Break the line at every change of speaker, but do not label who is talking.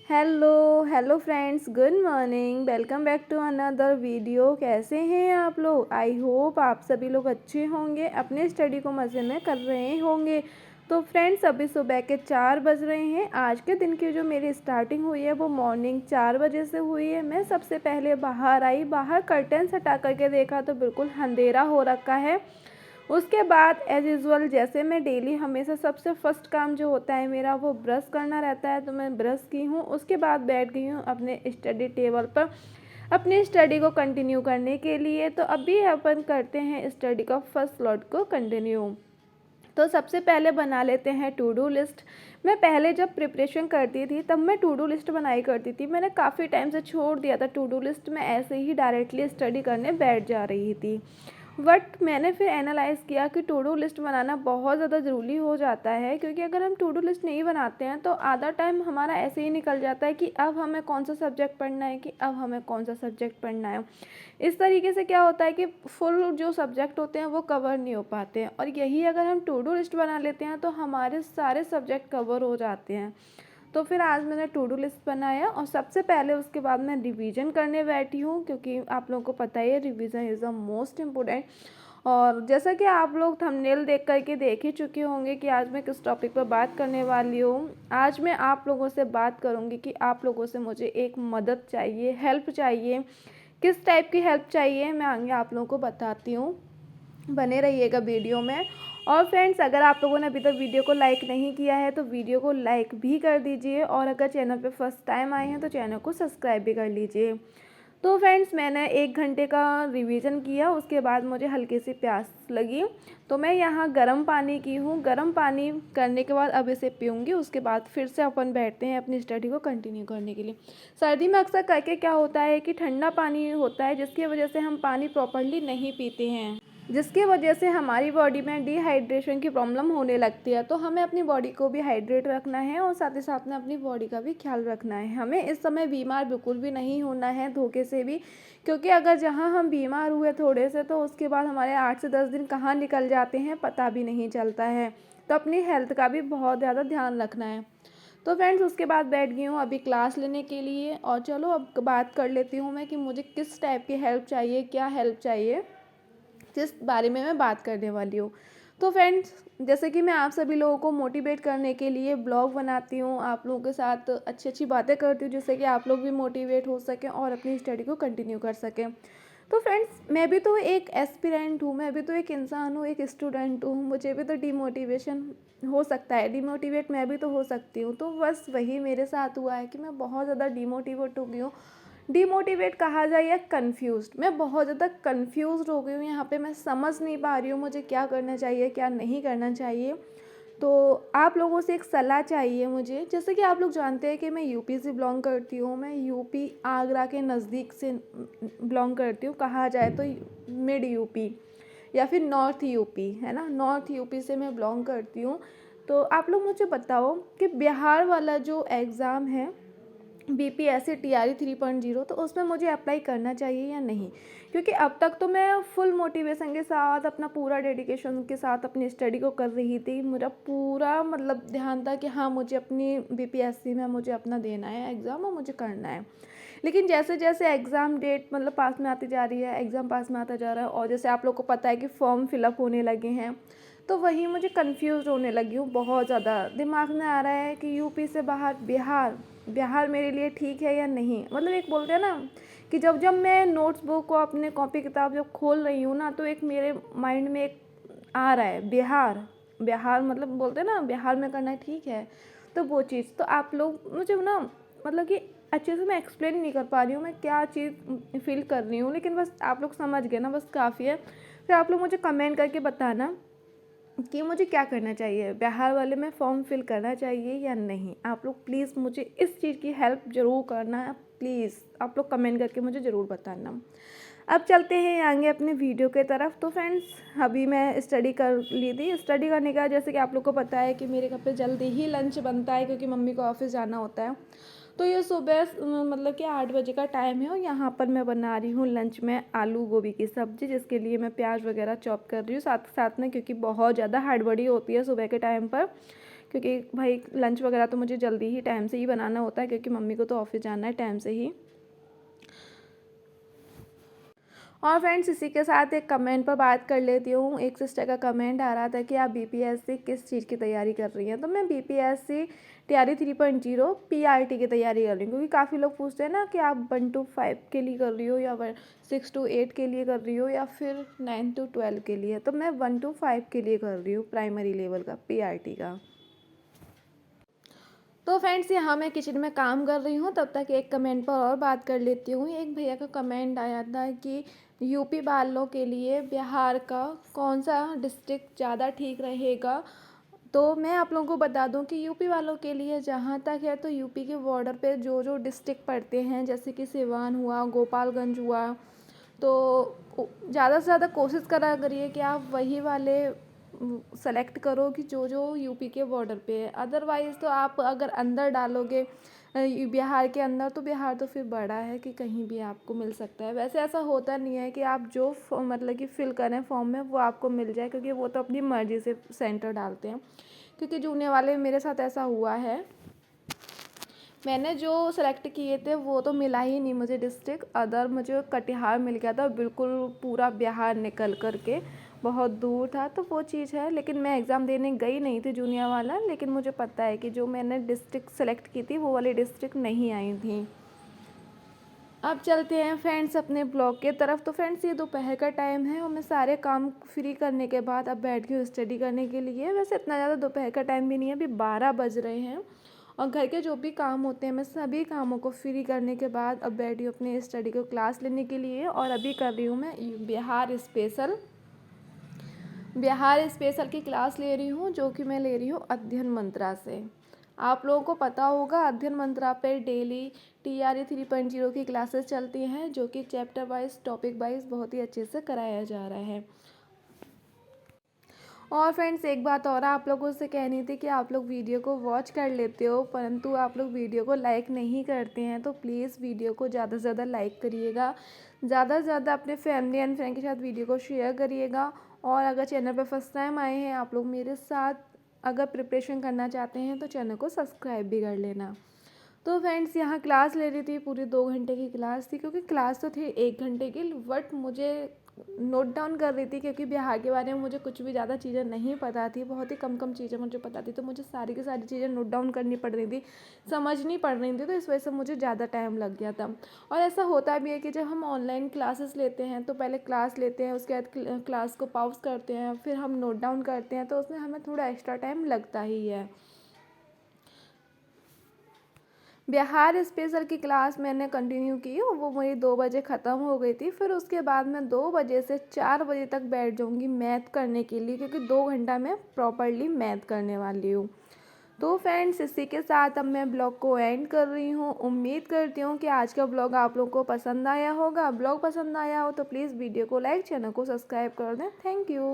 Hello friends, good morning. Welcome back to another video. कैसे हैं आप लोग? आई होप आप सभी लोग अच्छे होंगे, अपने स्टडी को मज़े में कर रहे होंगे। तो फ्रेंड्स, अभी सुबह के 4 बज रहे हैं। आज के दिन की जो मेरी स्टार्टिंग हुई है वो मॉर्निंग 4 बजे से हुई है। मैं सबसे पहले बाहर आई, बाहर कर्टन हटा करके देखा तो बिल्कुल अंधेरा हो रखा है। उसके बाद एज़ यूज़ुअल जैसे मैं डेली हमेशा सबसे फर्स्ट काम जो होता है मेरा वो ब्रश करना रहता है, तो मैं ब्रश की हूँ। उसके बाद बैठ गई हूँ अपने स्टडी टेबल पर अपनी स्टडी को कंटिन्यू करने के लिए। तो अभी अपन करते हैं स्टडी का फर्स्ट स्लॉट को कंटिन्यू। तो सबसे पहले बना लेते हैं टू डू लिस्ट। मैं पहले जब प्रिपरेशन करती थी तब मैं टू डू लिस्ट बनाई करती थी। मैंने काफ़ी टाइम से छोड़ दिया था टू डू लिस्ट। मैं ऐसे ही डायरेक्टली स्टडी करने बैठ जा रही थी। बट मैंने फिर एनालाइज़ किया कि टू डू लिस्ट बनाना बहुत ज़्यादा ज़रूरी हो जाता है, क्योंकि अगर हम टू डू लिस्ट नहीं बनाते हैं तो आधा टाइम हमारा ऐसे ही निकल जाता है कि अब हमें कौन सा सब्जेक्ट पढ़ना है, कि अब हमें कौन सा सब्जेक्ट पढ़ना है। इस तरीके से क्या होता है कि फुल जो सब्जेक्ट होते हैं वो कवर नहीं हो पाते हैं, और यही अगर हम टू डू लिस्ट बना लेते हैं तो हमारे सारे सब्जेक्ट कवर हो जाते हैं। तो फिर आज मैंने टू डू लिस्ट बनाया और सबसे पहले उसके बाद मैं रिवीजन करने बैठी हूँ, क्योंकि आप लोगों को पता ही है revision is the most important. और जैसा कि आप लोग थंबनेल देख करके देख ही चुके होंगे कि आज मैं किस टॉपिक पर बात करने वाली हूँ। आज मैं आप लोगों से बात करूँगी कि आप लोगों से मुझे एक मदद चाहिए, हेल्प चाहिए। किस टाइप की हेल्प चाहिए मैं आगे आप लोगों को बताती हूँ। बने रहिएगा वीडियो में। और फ्रेंड्स, अगर आप लोगों ने अभी तक वीडियो को लाइक नहीं किया है तो वीडियो को लाइक भी कर दीजिए, और अगर चैनल पे फर्स्ट टाइम आए हैं तो चैनल को सब्सक्राइब भी कर लीजिए। तो फ्रेंड्स, मैंने 1 घंटे का रिवीजन किया। उसके बाद मुझे हल्की सी प्यास लगी तो मैं यहाँ गर्म पानी की हूँ। गर्म पानी करने के बाद अब इसे पीऊँगी। उसके बाद फिर से अपन बैठते हैं अपनी स्टडी को कंटिन्यू करने के लिए। सर्दी में अक्सर करके क्या होता है कि ठंडा पानी होता है, जिसकी वजह से हम पानी प्रॉपरली नहीं पीते हैं, जिसकी वजह से हमारी बॉडी में डिहाइड्रेशन की प्रॉब्लम होने लगती है। तो हमें अपनी बॉडी को भी हाइड्रेट रखना है और साथ ही साथ में अपनी बॉडी का भी ख्याल रखना है। हमें इस समय बीमार बिल्कुल भी नहीं होना है धोखे से भी, क्योंकि अगर जहाँ हम बीमार हुए थोड़े से तो उसके बाद हमारे 8 से 10 दिन कहाँ निकल जाते हैं पता भी नहीं चलता है। तो अपनी हेल्थ का भी बहुत ज़्यादा ध्यान रखना है। तो फ्रेंड्स, उसके बाद बैठ गई हूँ अभी क्लास लेने के लिए। और चलो अब बात कर लेती हूँ मैं कि मुझे किस टाइप की हेल्प चाहिए, क्या हेल्प चाहिए, जिस बारे में मैं बात करने वाली हूँ। तो फ्रेंड्स, जैसे कि मैं आप सभी लोगों को मोटिवेट करने के लिए ब्लॉग बनाती हूँ, आप लोगों के साथ अच्छी अच्छी बातें करती हूँ, जिससे कि आप लोग भी मोटिवेट हो सकें और अपनी स्टडी को कंटिन्यू कर सकें। तो फ्रेंड्स, मैं भी तो एक एस्पिरेंट हूँ, मैं भी तो एक इंसान हूँ, एक स्टूडेंट हूँ। मुझे भी तो डिमोटिवेशन हो सकता है, डिमोटिवेट मैं भी तो हो सकती हूँ। तो बस वही मेरे साथ हुआ है कि मैं बहुत ज़्यादा डिमोटिवेट हो गई हूँ। डिमोटिवेट कहा जाए या कन्फ्यूज़्ड, मैं बहुत ज़्यादा कन्फ्यूज़्ड हो गई हूँ। यहाँ पे मैं समझ नहीं पा रही हूँ मुझे क्या करना चाहिए, क्या नहीं करना चाहिए। तो आप लोगों से एक सलाह चाहिए मुझे। जैसे कि आप लोग जानते हैं कि मैं यूपी से बिलोंग करती हूँ। मैं यूपी आगरा के नज़दीक से बिलोंग करती हूँ, कहा जाए तो मिड यूपी या फिर नॉर्थ यूपी, है ना। नॉर्थ यूपी से मैं बिलोंग करती हूँ। तो आप लोग मुझे बताओ कि बिहार वाला जो एग्ज़ाम है बीपीएससी टीआरई 3.0, तो उसमें मुझे अप्लाई करना चाहिए या नहीं? क्योंकि अब तक तो मैं फुल मोटिवेशन के साथ अपना पूरा डेडिकेशन के साथ अपनी स्टडी को कर रही थी। मेरा पूरा मतलब ध्यान था कि हाँ, मुझे अपनी बीपीएससी में मुझे अपना देना है एग्ज़ाम और मुझे करना है। लेकिन जैसे जैसे एग्ज़ाम डेट मतलब पास में आती जा रही है, एग्ज़ाम पास में आता जा रहा है, और जैसे आप लोग को पता है कि फॉर्म फिलअप होने लगे हैं, तो वहीं मुझे कंफ्यूज होने लगी हूँ। बहुत ज़्यादा दिमाग में आ रहा है कि यूपी से बाहर बिहार, बिहार मेरे लिए ठीक है या नहीं। मतलब एक बोलते हैं ना कि जब जब मैं नोट्स बुक को अपने कॉपी किताब जब खोल रही हूँ ना, तो एक मेरे माइंड में एक आ रहा है बिहार। बिहार मतलब बोलते हैं ना बिहार में करना ठीक है। तो वो चीज़ तो आप लोग मुझे ना मतलब कि अच्छे से मैं एक्सप्लेन नहीं कर पा रही हूँ मैं क्या चीज़ फील कर रही हूँ, लेकिन बस आप लोग समझ गए ना, बस काफ़ी है। फिर आप लोग मुझे कमेंट करके बताना कि मुझे क्या करना चाहिए, बिहार वाले में फॉर्म फिल करना चाहिए या नहीं। आप लोग प्लीज़ मुझे इस चीज़ की हेल्प ज़रूर करना है, प्लीज़ आप लोग कमेंट करके मुझे ज़रूर बताना। अब चलते हैं आगे अपने वीडियो के तरफ। तो फ्रेंड्स, अभी मैं स्टडी कर ली थी। स्टडी करने का जैसे कि आप लोग को पता है कि मेरे घर पे जल्दी ही लंच बनता है, क्योंकि मम्मी को ऑफिस जाना होता है। तो ये सुबह मतलब कि 8 बजे का टाइम है, और यहाँ पर मैं बना रही हूँ लंच में आलू गोभी की सब्ज़ी, जिसके लिए मैं प्याज वगैरह चॉप कर रही हूँ साथ साथ में, क्योंकि बहुत ज़्यादा हड़बड़ी होती है सुबह के टाइम पर, क्योंकि भाई लंच वगैरह तो मुझे जल्दी ही टाइम से ही बनाना होता है, क्योंकि मम्मी को तो ऑफिस जाना है टाइम से ही। और फ्रेंड्स इसी के साथ एक कमेंट पर बात कर लेती हूँ। एक सिस्टर का कमेंट आ रहा था कि आप बीपीएससी किस चीज़ की तैयारी कर रही हैं। तो मैं बीपीएससी तैयारी 3.0 पीआरटी की तैयारी कर रही हूँ, क्योंकि काफ़ी लोग पूछते हैं ना कि आप 1 to 5 के लिए कर रही हो या 6 to 8 के लिए कर रही हो या फिर 9 to 12 के लिए। तो मैं 1 to 5 के लिए कर रही हूँ, प्राइमरी लेवल का पीआरटी का। तो फ्रेंड्स यहाँ मैं किचन में काम कर रही हूँ, तब तक एक कमेंट पर और बात कर लेती हूँ। एक भैया का कमेंट आया था कि यूपी वालों के लिए बिहार का कौन सा डिस्ट्रिक्ट ज़्यादा ठीक रहेगा। तो मैं आप लोगों को बता दूं कि यूपी वालों के लिए जहाँ तक है, तो यूपी के बॉर्डर पे जो जो डिस्ट्रिक्ट पड़ते हैं, जैसे कि सिवान हुआ, गोपालगंज हुआ, तो ज़्यादा से ज़्यादा कोशिश करा करिए कि आप वही वाले सेलेक्ट करो कि जो जो यूपी के बॉर्डर पे है। अदरवाइज़ तो आप अगर अंदर डालोगे बिहार के अंदर, तो बिहार तो फिर बड़ा है कि कहीं भी आपको मिल सकता है। वैसे ऐसा होता नहीं है कि आप जो मतलब कि फ़िल करें फॉर्म में वो आपको मिल जाए, क्योंकि वो तो अपनी मर्ज़ी से सेंटर डालते हैं। क्योंकि जूने वाले मेरे साथ ऐसा हुआ है, मैंने जो सेलेक्ट किए थे वो तो मिला ही नहीं मुझे डिस्ट्रिक्ट, अदर मुझे कटिहार मिल गया था, बिल्कुल पूरा बिहार निकल कर के बहुत दूर था। तो वो चीज़ है, लेकिन मैं एग्ज़ाम देने गई नहीं थी जूनियर वाला, लेकिन मुझे पता है कि जो मैंने डिस्ट्रिक्ट सेलेक्ट की थी वो वाली डिस्ट्रिक्ट नहीं आई थी। अब चलते हैं फ्रेंड्स अपने ब्लॉग के तरफ। तो फ्रेंड्स ये दोपहर का टाइम है और मैं सारे काम फ्री करने के बाद अब बैठ गई हूँ स्टडी करने के लिए। वैसे इतना ज़्यादा दोपहर का टाइम भी नहीं है, अभी 12 बज रहे हैं। और घर के जो भी काम होते हैं मैं सभी कामों को फ्री करने के बाद अब बैठी हूँ अपनी स्टडी को क्लास लेने के लिए। और अभी कर रही हूँ मैं बिहार स्पेशल की क्लास ले रही हूँ, जो कि मैं ले रही हूँ अध्ययन मंत्रा से। आप लोगों को पता होगा अध्ययन मंत्रा पे डेली TRE 3.0 की क्लासेस चलती हैं, जो कि चैप्टर वाइज टॉपिक वाइज बहुत ही अच्छे से कराया जा रहा है। और फ्रेंड्स एक बात और आप लोगों से कहनी थी कि आप लोग वीडियो को वॉच कर लेते हो, परंतु आप लोग वीडियो को लाइक नहीं करते हैं। तो प्लीज़ वीडियो को ज़्यादा से ज़्यादा लाइक करिएगा, ज़्यादा से ज़्यादा अपने फैमिली एंड फ्रेंड के साथ वीडियो को शेयर करिएगा। और अगर चैनल पर फर्स्ट टाइम आए हैं आप लोग मेरे साथ, अगर प्रिपरेशन करना चाहते हैं तो चैनल को सब्सक्राइब भी कर लेना। तो फ्रेंड्स यहाँ क्लास ले रही थी, पूरी 2 घंटे की क्लास थी, क्योंकि क्लास तो थी 1 घंटे की, बट मुझे नोट डाउन कर रही थी, क्योंकि बिहार के बारे में मुझे कुछ भी ज़्यादा चीज़ें नहीं पता थी, बहुत ही कम चीज़ें मुझे पता थी। तो मुझे सारी की सारी चीज़ें नोट डाउन करनी पड़ रही थी, समझनी पड़ रही थी, तो इस वजह से मुझे ज़्यादा टाइम लग गया था। और ऐसा होता भी है कि जब हम ऑनलाइन क्लासेस लेते हैं तो पहले क्लास लेते हैं, उसके बाद क्लास को पॉज करते हैं, फिर हम नोट डाउन करते हैं, तो उसमें हमें थोड़ा एक्स्ट्रा टाइम लगता ही है। बिहार स्पेशल की क्लास मैंने कंटिन्यू की, वो मेरी 2 बजे ख़त्म हो गई थी। फिर उसके बाद मैं 2 बजे से 4 बजे तक बैठ जाऊँगी मैथ करने के लिए, क्योंकि 2 घंटा मैं प्रॉपरली मैथ करने वाली हूँ। तो फ्रेंड्स इसी के साथ अब मैं ब्लॉग को एंड कर रही हूँ। उम्मीद करती हूँ कि आज का ब्लॉग आप लोगों को पसंद आया होगा। ब्लॉग पसंद आया हो तो प्लीज़ वीडियो को लाइक, चैनल को सब्सक्राइब कर दें। Thank you.